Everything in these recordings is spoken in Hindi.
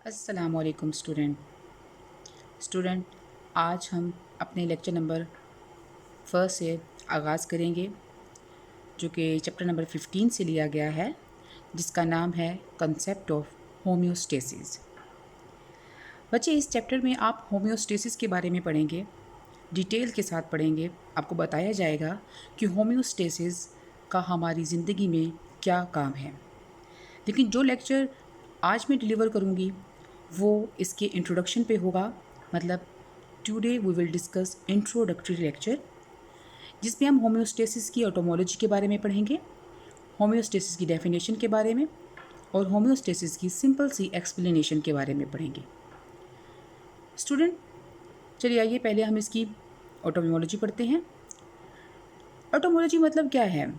अस्सलामुअलैकुम स्टूडेंट आज हम अपने लेक्चर नंबर फर्स्ट से आगाज़ करेंगे, जो कि चैप्टर नंबर 15 से लिया गया है, जिसका नाम है कंसेप्ट ऑफ होम्योस्टेसिस। बच्चे, इस चैप्टर में आप होम्योस्टेसिस के बारे में पढ़ेंगे, डिटेल के साथ पढ़ेंगे। आपको बताया जाएगा कि होम्योस्टेसिस का हमारी ज़िंदगी में क्या काम है। लेकिन जो लेक्चर आज मैं डिलीवर करूँगी वो इसके इंट्रोडक्शन पे होगा। मतलब today we will discuss introductory lecture, जिसमें हम होम्योस्टेसिस की ऑटोमोलॉजी के बारे में पढ़ेंगे, होम्योस्टेसिस की डेफिनेशन के बारे में और होम्योस्टेसिस की सिंपल सी एक्सप्लेनेशन के बारे में पढ़ेंगे। स्टूडेंट, चलिए आइए पहले हम इसकी ऑटोमोलॉजी पढ़ते हैं। ऑटोमोलॉजी मतलब क्या है?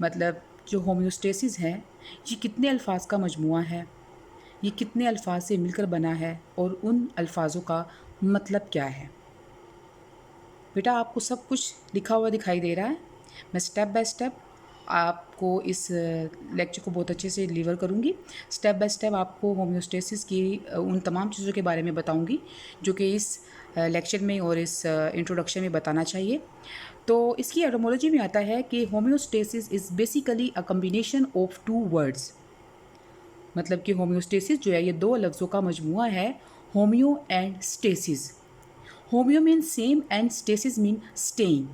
मतलब जो होम्योस्टेसिस है ये कितने अल्फाज का मजमुआ है, ये कितने अल्फाज से मिलकर बना है और उन अल्फाजों का मतलब क्या है। बेटा, आपको सब कुछ लिखा हुआ दिखाई दे रहा है। मैं स्टेप बाय स्टेप आपको इस लेक्चर को बहुत अच्छे से डिलीवर करूँगी। स्टेप बाय स्टेप आपको होम्योस्टेसिस की उन तमाम चीज़ों के बारे में बताऊँगी जो कि इस लेक्चर में और इस इंट्रोडक्शन में बताना चाहिए। तो इसकी एटोमोलॉजी में आता है कि homeostasis is basically a combination of two words. मतलब कि होम्योस्टेसिस जो है ये दो लफ्ज़ों का मजमुआ है, homeo and stasis. Homeo mean same and stasis mean staying.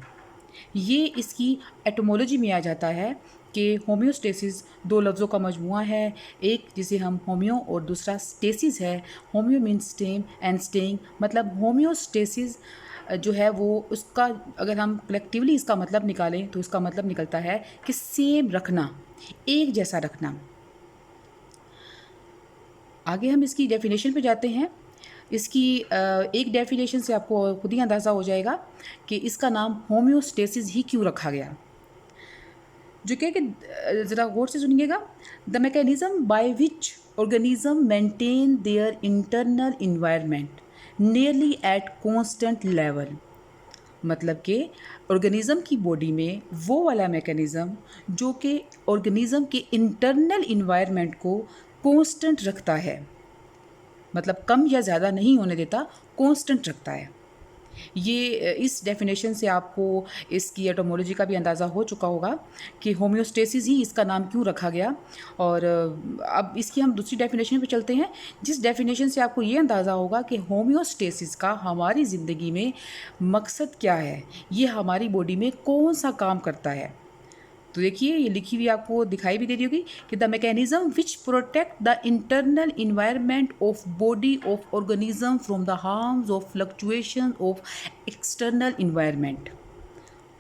ये इसकी एटोमोलॉजी में आ जाता है कि होम्योस्टेसिस दो लफ्ज़ों का मजमुआ है, एक जिसे हम होम्यो और दूसरा स्टेसिस है। Homeo mean same and staying, मतलब होम्योस्टेसिस जो है वो उसका अगर हम कलेक्टिवली इसका मतलब निकालें तो इसका मतलब निकलता है कि सेम रखना, एक जैसा रखना। आगे हम इसकी डेफिनेशन पे जाते हैं। इसकी एक डेफिनेशन से आपको खुद ही अंदाज़ा हो जाएगा कि इसका नाम होम्योस्टेसिस ही क्यों रखा गया। जो क्या कि ज़रा गौर से सुनिएगा। The mechanism by which organism maintain their internal environment nearly at constant level. मतलब कि ऑर्गेनिज़म की बॉडी में वो वाला मैकेनिज़्म जो कि ऑर्गेनिज़म के इंटरनल इन्वायरमेंट को कांस्टेंट रखता है, मतलब कम या ज़्यादा नहीं होने देता, कांस्टेंट रखता है। ये इस डेफिनेशन से आपको इसकी एटोमोलॉजी का भी अंदाज़ा हो चुका होगा कि होम्योस्टेसिस ही इसका नाम क्यों रखा गया। और अब इसकी हम दूसरी डेफिनेशन पे चलते हैं, जिस डेफिनेशन से आपको ये अंदाज़ा होगा कि होम्योस्टेसिस का हमारी ज़िंदगी में मकसद क्या है, ये हमारी बॉडी में कौन सा काम करता है। तो देखिए, ये लिखी हुई आपको दिखाई भी दे रही होगी कि the mechanism which protect the internal environment of body of organism from the harms of fluctuation of external environment.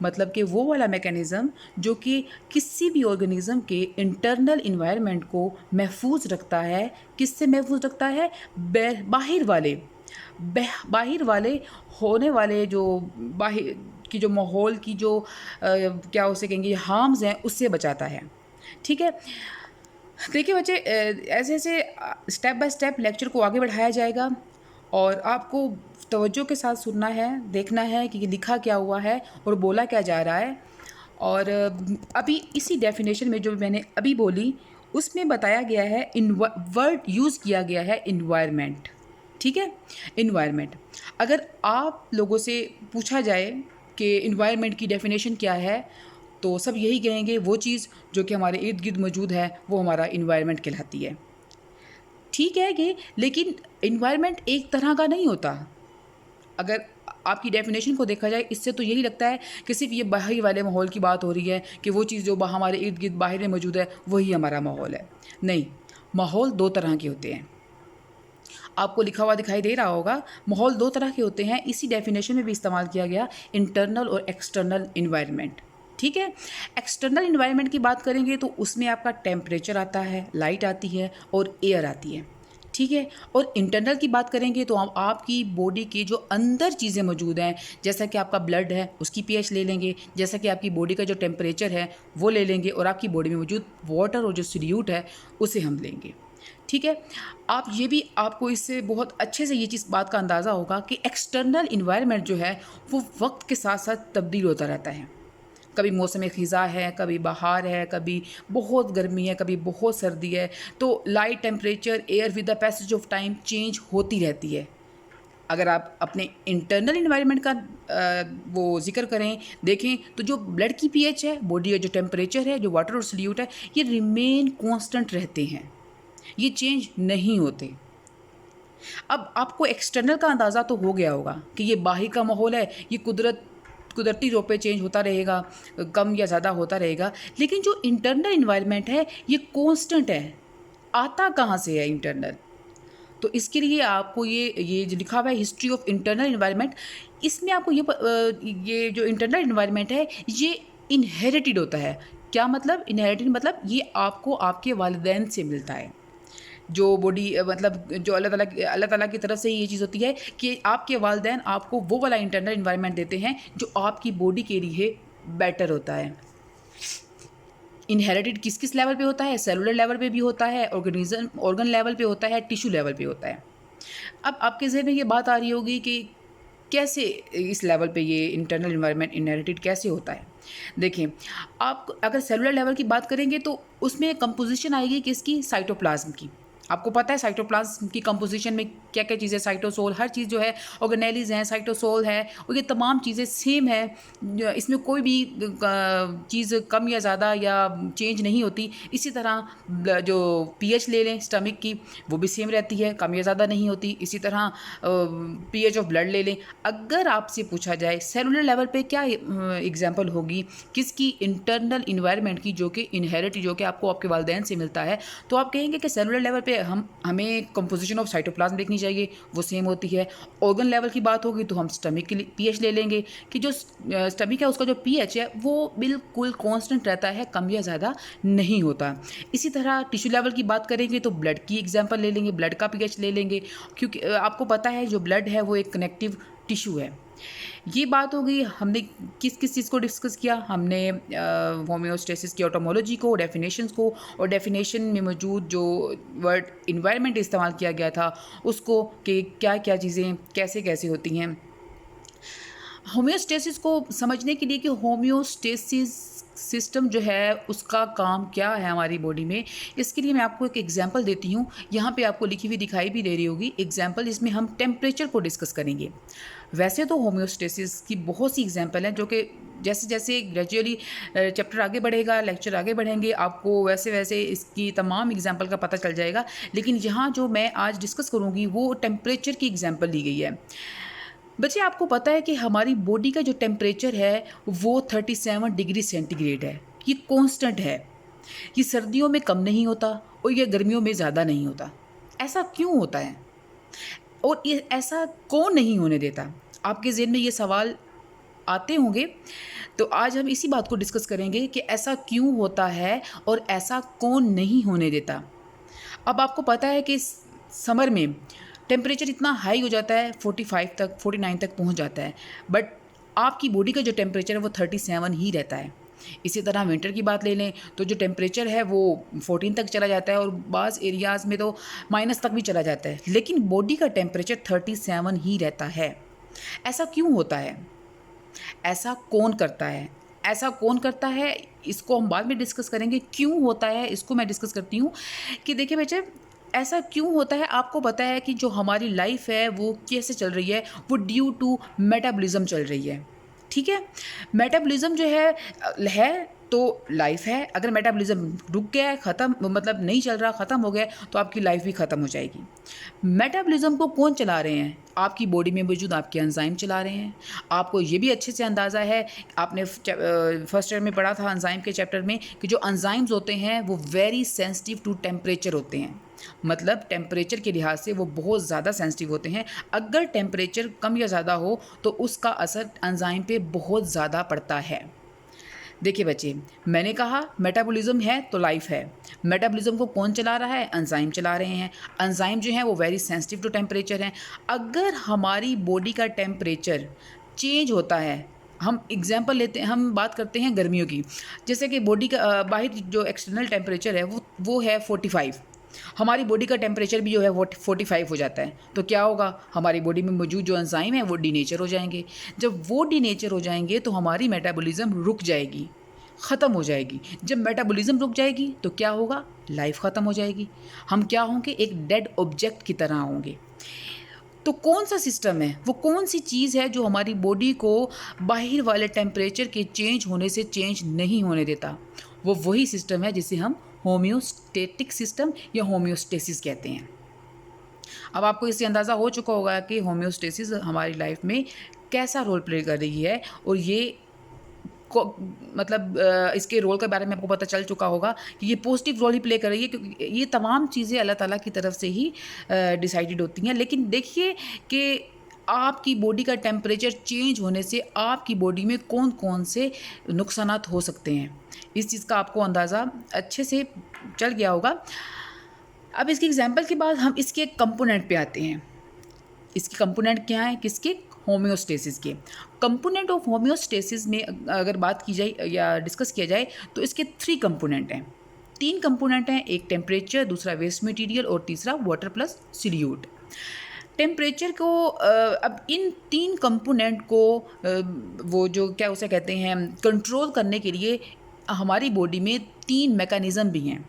मतलब कि वो वाला मैकेनिज़्म जो कि किसी भी ऑर्गेनिज़म के इंटरनल इन्वायरमेंट को महफूज रखता है। किससे महफूज रखता है? बाहर वाले बाहर वाले होने वाले जो बाहर की जो माहौल की जो क्या उसे कहेंगे हार्म्स हैं, उससे बचाता है। ठीक है। देखिए बच्चे, ऐसे ऐसे स्टेप बाय स्टेप लेक्चर को आगे बढ़ाया जाएगा और आपको तवज्जो के साथ सुनना है, देखना है कि लिखा क्या हुआ है और बोला क्या जा रहा है। और अभी इसी डेफिनेशन में जो मैंने अभी बोली उसमें बताया गया है, वर्ड यूज़ किया गया है इन्वायरमेंट। ठीक है, इन्वायरमेंट। अगर आप लोगों से पूछा जाए कि इन्वायरमेंट की डेफिनेशन क्या है, तो सब यही कहेंगे वो चीज़ जो कि हमारे इर्द गिर्द मौजूद है वो हमारा इन्वायरमेंट कहलाती है। ठीक है कि लेकिन इन्वायरमेंट एक तरह का नहीं होता। अगर आपकी डेफिनेशन को देखा जाए, इससे तो यही लगता है कि सिर्फ ये बाहरी वाले माहौल की बात हो रही है कि वो चीज़ जो हमारे इर्द गिर्द बाहर में मौजूद है वही हमारा माहौल है। नहीं, माहौल दो तरह के होते हैं। आपको लिखा हुआ दिखाई दे रहा होगा, माहौल दो तरह के होते हैं। इसी डेफिनेशन में भी इस्तेमाल किया गया, इंटरनल और एक्सटर्नल इन्वायरमेंट। ठीक है। एक्सटर्नल इन्वायरमेंट की बात करेंगे तो उसमें आपका टेम्परेचर आता है, लाइट आती है और एयर आती है। ठीक है। और इंटरनल की बात करेंगे तो हम आपकी बॉडी की जो अंदर चीज़ें मौजूद हैं, जैसा कि आपका ब्लड है उसकी पीएच ले लेंगे, जैसा कि आपकी बॉडी का जो टेम्परेचर है वो ले लेंगे, और आपकी बॉडी में मौजूद वाटर और जो सोल्यूट है उसे हम लेंगे। ठीक है। आप ये भी आपको इससे बहुत अच्छे से ये चीज़ बात का अंदाज़ा होगा कि एक्सटर्नल इन्वायरमेंट जो है वो वक्त के साथ साथ तब्दील होता रहता है। कभी मौसम ख़िज़ा है, कभी बहार है, कभी बहुत गर्मी है, कभी बहुत सर्दी है। तो light temperature air with the passage of time change होती रहती है। अगर आप अपने इंटरनल इन्वायरमेंट का वो ज़िक्र करें, देखें, तो जो ब्लड की पीएच है, बॉडी का जो टेम्परेचर है, जो वाटर और सॉल्यूट है, ये रिमेन कांस्टेंट रहते हैं, ये चेंज नहीं होते। अब आपको एक्सटर्नल का अंदाज़ा तो हो गया होगा कि ये बाहर का माहौल है, ये कुदरती तौर पे चेंज होता रहेगा, कम या ज़्यादा होता रहेगा। लेकिन जो इंटरनल इन्वायरमेंट है ये कांस्टेंट है। आता कहाँ से है इंटरनल? तो इसके लिए आपको ये जो लिखा हुआ है हिस्ट्री ऑफ इंटरनल इन्वायरमेंट, इसमें आपको ये जो इंटरनल इन्वायरमेंट है ये इनहेरिटेड होता है। क्या मतलब इनहेरिटेड? मतलब ये आपको आपके वालिदैन से मिलता है। जो बॉडी मतलब जो अल्लाह ताला की तरफ से ये चीज़ होती है कि आपके वालिदैन आपको वो वाला इंटरनल इन्वायरमेंट देते हैं जो आपकी बॉडी के लिए बेटर होता है। इनहेरिटेड किस किस लेवल पे होता है? सेलुलर लेवल पे भी होता है, ऑर्गन लेवल पे होता है, टिश्यू लेवल पे होता है। अब आपके ज़हन में ये बात आ रही होगी कि कैसे इस लेवल पे ये इंटरनल इन्वायरमेंट इनहेरिटेड कैसे होता है? देखिए, आप अगर सेलुलर लेवल की बात करेंगे तो उसमें कंपोजिशन आएगी किसकी? साइटोप्लाज्म की। आपको पता है साइटोप्लाज्म की कंपोजिशन में क्या क्या चीज़ें, साइटोसोल, हर चीज़ जो है, ऑर्गेनेलीज हैं, साइटोसोल है, और ये तमाम चीज़ें सेम है। इसमें कोई भी चीज़ कम या ज़्यादा या चेंज नहीं होती। इसी तरह जो पीएच ले लें स्टमक की, वो भी सेम रहती है, कम या ज़्यादा नहीं होती। इसी तरह पीएच ऑफ ब्लड ले लें। अगर आपसे पूछा जाए सेलुलर लेवल पे क्या एग्जांपल होगी किसकी? इंटरनल इन्वायरमेंट की, जो कि इनहेरिट, जो कि आपको आपके वालिदैन से मिलता है, तो आप कहेंगे कि सेलुलर लेवल पे हमें कंपोजिशन ऑफ साइटोप्लाज्म देखनी चाहिए, वो सेम होती है। ऑर्गन लेवल की बात होगी तो हम स्टमक के लिए पीएच ले लेंगे कि जो स्टमक है उसका जो पीएच है वो बिल्कुल कांस्टेंट रहता है, कम या ज़्यादा नहीं होता। इसी तरह टिश्यू लेवल की बात करेंगे तो ब्लड की एग्जांपल ले लेंगे, ब्लड का पीएच ले लेंगे, क्योंकि आपको पता है जो ब्लड है वो एक कनेक्टिव टिश्यू है। ये बात हो गई, हमने किस किस चीज़ को डिस्कस किया? हमने होम्योस्टेसिस की ऑटोमोलॉजी को, डेफिनेशंस को, और डेफिनेशन में मौजूद जो वर्ड इन्वायरमेंट इस्तेमाल किया गया था उसको, कि क्या क्या चीज़ें कैसे कैसे होती हैं। होम्योस्टेसिस को समझने के लिए कि होम्योस्टेसिस सिस्टम जो है उसका काम क्या है हमारी बॉडी में, इसके लिए मैं आपको एक एग्जांपल देती हूँ। यहाँ पे आपको लिखी हुई दिखाई भी दे रही होगी एग्जांपल, इसमें हम टेम्परेचर को डिस्कस करेंगे। वैसे तो होम्योस्टेसिस की बहुत सी एग्जांपल हैं जो कि जैसे जैसे ग्रेजुअली चैप्टर आगे बढ़ेगा, लेक्चर आगे बढ़ेंगे, आपको वैसे वैसे इसकी तमाम एग्जांपल का पता चल जाएगा। लेकिन यहाँ जो मैं आज डिस्कस करूँगी वो टेम्परेचर की एग्जांपल ली गई है। बच्चे, आपको पता है कि हमारी बॉडी का जो टेम्परेचर है वो 37 डिग्री सेंटीग्रेड है। ये कांस्टेंट है, ये सर्दियों में कम नहीं होता और ये गर्मियों में ज़्यादा नहीं होता। ऐसा क्यों होता है और ये ऐसा कौन नहीं होने देता? आपके ज़हन में ये सवाल आते होंगे। तो आज हम इसी बात को डिस्कस करेंगे कि ऐसा क्यों होता है और ऐसा कौन नहीं होने देता। अब आपको पता है कि समर में टेम्परेचर इतना हाई हो जाता है, 45 तक, 49 तक पहुंच जाता है, बट आपकी बॉडी का जो टेम्परेचर है वो 37 ही रहता है। इसी तरह विंटर की बात ले लें तो जो टेम्परेचर है वो 14 तक चला जाता है और बाज़ एरियाज़ में तो माइनस तक भी चला जाता है, लेकिन बॉडी का टेम्परेचर 37 ही रहता है। ऐसा क्यों होता है? ऐसा कौन करता है? ऐसा कौन करता है इसको हम बाद में डिस्कस करेंगे। क्यों होता है इसको मैं डिस्कस करती हूँ कि देखिए बच्चे, ऐसा क्यों होता है? आपको पता है कि जो हमारी लाइफ है वो कैसे चल रही है? वो ड्यू टू मेटाबॉलिज्म चल रही है। ठीक है, मेटाबॉलिज्म जो है तो लाइफ है। अगर मेटाबॉलिज्म रुक गया है, ख़त्म, मतलब नहीं चल रहा, ख़त्म हो गया, तो आपकी लाइफ भी ख़त्म हो जाएगी। मेटाबॉलिज्म को कौन चला रहे हैं? आपकी बॉडी में मौजूद आपके एंजाइम चला रहे हैं। आपको ये भी अच्छे से अंदाज़ा है, आपने फर्स्ट ईयर में पढ़ा था एंजाइम के चैप्टर में, कि जो एंजाइम्स होते हैं वो वेरी सेंसिटिव टू टेम्परेचर होते हैं। मतलब टेम्परेचर के लिहाज से वो बहुत ज़्यादा सेंसिटिव होते हैं। अगर टेम्परेचर कम या ज़्यादा हो तो उसका असर एंजाइम पे बहुत ज़्यादा पड़ता है। देखिए बच्चे, मैंने कहा मेटाबॉलिज्म है तो लाइफ है। मेटाबॉलिज्म को कौन चला रहा है? एंजाइम चला रहे हैं। एंजाइम जो हैं वो वेरी सेंसिटिव टू टेम्परेचर हैं। अगर हमारी बॉडी का टेम्परेचर चेंज होता है, हम एग्जांपल लेते हैं, हम बात करते हैं गर्मियों की, जैसे कि बॉडी का बाहर जो एक्सटर्नल टेम्परेचर है वो है 45, हमारी बॉडी का टेम्परेचर भी जो है वो 45 हो जाता है, तो क्या होगा, हमारी बॉडी में मौजूद जो एंजाइम है वो डीनेचर हो जाएंगे। जब वो डीनेचर हो जाएंगे तो हमारी मेटाबॉलिज्म रुक जाएगी, ख़त्म हो जाएगी। जब मेटाबॉलिज्म रुक जाएगी तो क्या होगा, लाइफ ख़त्म हो जाएगी। हम क्या होंगे, एक डेड ऑब्जेक्ट की तरह होंगे। तो कौन सा सिस्टम है, वो कौन सी चीज़ है जो हमारी बॉडी को बाहर वाले टेम्परेचर के चेंज होने से चेंज नहीं होने देता? वो वही सिस्टम है जिसे हम होम्योस्टेटिक सिस्टम या होम्योस्टेसिस कहते हैं। अब आपको इससे अंदाज़ा हो चुका होगा कि होम्योस्टेसिस हमारी लाइफ में कैसा रोल प्ले कर रही है, और ये मतलब इसके रोल के बारे में आपको पता चल चुका होगा कि ये पॉजिटिव रोल ही प्ले कर रही है, क्योंकि ये तमाम चीज़ें अल्लाह ताला की तरफ से ही डिसाइडेड होती हैं। लेकिन देखिए कि आपकी बॉडी का टेम्परेचर चेंज होने से आपकी बॉडी में कौन कौन से नुकसानात हो सकते हैं, इस चीज़ का आपको अंदाज़ा अच्छे से चल गया होगा। अब इसके एग्जाम्पल के बाद हम इसके कंपोनेंट पे आते हैं। इसके कंपोनेंट क्या हैं, किसके, होम्योस्टेसिस के। कंपोनेंट ऑफ होम्योस्टेसिस में अगर बात की जाए या डिस्कस किया जाए तो इसके 3 कंपोनेंट हैं, 3 कंपोनेंट हैं। एक टेम्परेचर, दूसरा वेस्ट मटेरियल और तीसरा वाटर प्लस सॉल्यूट। टेम्परेचर को अब इन 3 कंपोनेंट को वो जो क्या उसे कहते हैं कंट्रोल करने के लिए हमारी बॉडी में 3 मैकेनिज़्म भी हैं।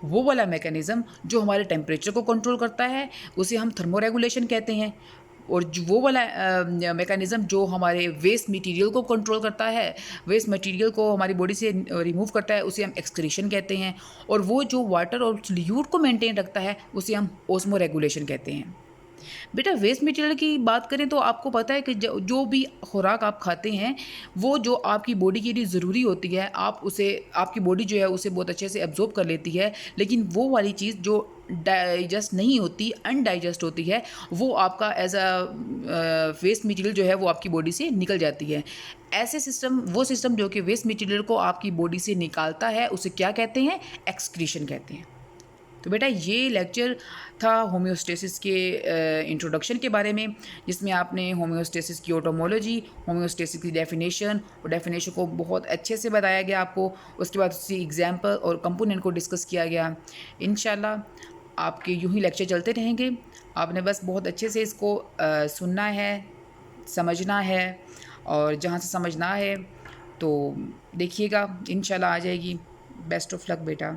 वो वाला मैकेनिज़्म जो हमारे टेम्परेचर को कंट्रोल करता है उसे हम थर्मोरेगुलेशन कहते हैं, और जो वो वाला मैकेनिज़्म जो हमारे वेस्ट मटेरियल को कंट्रोल करता है, वेस्ट मटेरियल को हमारी बॉडी से रिमूव करता है, उसे हम एक्सक्रीशन कहते हैं, और वो जो वाटर और सॉल्यूट को मेंटेन रखता है उसे हम ऑस्मोरेगुलेशन कहते हैं। बेटा वेस्ट मटेरियल की बात करें तो आपको पता है कि जो भी खुराक आप खाते हैं वो जो आपकी बॉडी के लिए ज़रूरी होती है, आप उसे, आपकी बॉडी जो है उसे बहुत अच्छे से एब्जॉर्ब कर लेती है, लेकिन वो वाली चीज़ जो डाइजेस्ट नहीं होती, अनडाइजेस्ट होती है, वो आपका एज अ वेस्ट मटेरियल जो है वो आपकी बॉडी से निकल जाती है। ऐसे सिस्टम, वो सिस्टम जो कि वेस्ट मटेरियल को आपकी बॉडी से निकालता है उसे क्या कहते हैं, एक्सक्रीशन कहते हैं। तो बेटा ये लेक्चर था होम्योस्टेसिस के इंट्रोडक्शन के बारे में, जिसमें आपने होम्योस्टेसिस की ऑटोमोलॉजी, होम्योस्टेसिस की डेफिनेशन और डेफिनेशन को बहुत अच्छे से बताया गया आपको। उसके बाद उसकी एग्जांपल और कंपोनेंट को डिस्कस किया गया। इंशाल्लाह आपके यूं ही लेक्चर चलते रहेंगे। आपने बस बहुत अच्छे से इसको सुनना है, समझना है, और जहाँ से समझना है तो देखिएगा इंशाल्लाह आ जाएगी। बेस्ट ऑफ लक बेटा।